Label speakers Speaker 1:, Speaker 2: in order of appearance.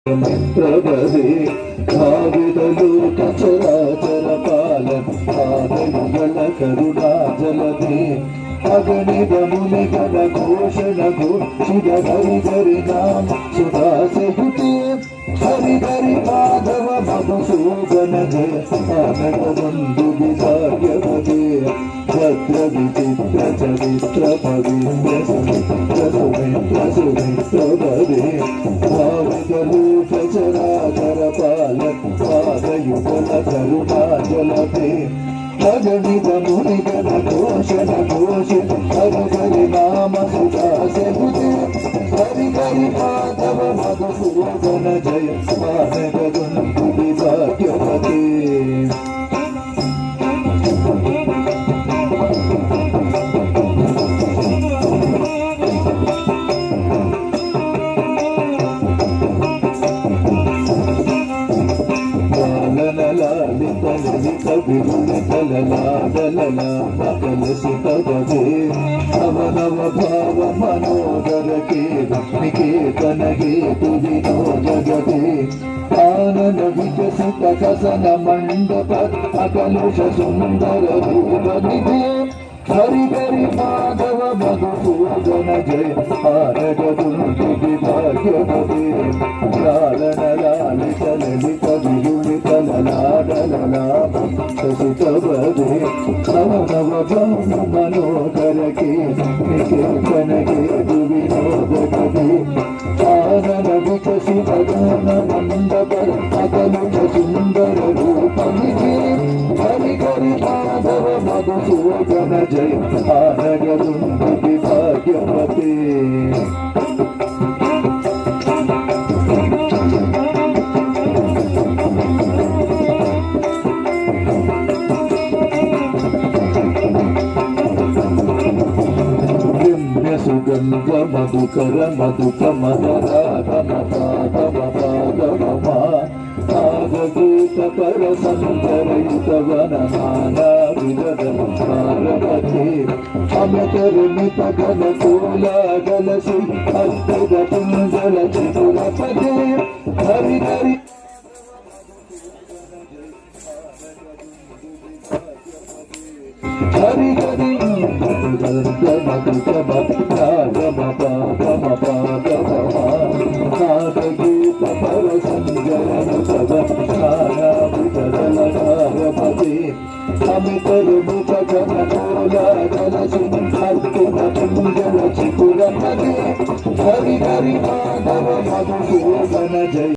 Speaker 1: మిత్రవదే భావిదలోక చరాచర పాలన ఆదయుగల కరుణాజలదే అగణిత మునిగణ ఘోషణ ఘోషిత హరి హరి నామ సుధాసహితే హరి హరి మాధవ మధుసూదన జయ ఆనక బంధు విభాగ్యపదే భద్ర విచిత్ర చరిత్ర పవిత్ర సుమిత్ర సుమిత్ర సుమిత్రపదే భావిదలోక చరాచర పాలన ఆదయుగల కరుణాజలదే అగణిత మునిగణ ఘోషణ ఘోషిత హరి హరి నామ సుధాసహితే హరి హరి మాధవ మధుసూదన జయ మానక బంధు విభాగ్యపతే అవనవ భావ మనోదర నికేతన హేతు వినోజగతే ఆనన వికసిత కసన మండప అకలుష సుందర రూప నిధే హరి హరి మాధవ మధుసూదన జయ ఆనక బంధు విభాగ్యపదే లాలన లాలిత లలిత విలుళిత లలాడలలామ ససితవదే నవనవ భావ మనోదర నికేతన హేతు వినోదగదే ఆనన వికసిత గణ మండప అకలుష సుందర రూప నిధే హరి హరి మాధవ మధుసూదన జయ ఆనక బంధు విభాగ్యపతే సుగంధ మధుకర మధుక మదరాగమపాదమపాదమూత పర సంకరయుత వనమానా విరదమారవతే అమకరుణిత గణ కోలాగలసి అద్భుత కుంజల చిపురపదే హరి హరి హరి హరి మధుక నాదగీత పర సంజయన సదానాభిధరలకారపదే అమితరుముఖ జన కోలాగలసి అద్భుత కుంజల చిపురపదే హరి హరి మాధవ మధుసూదన జయ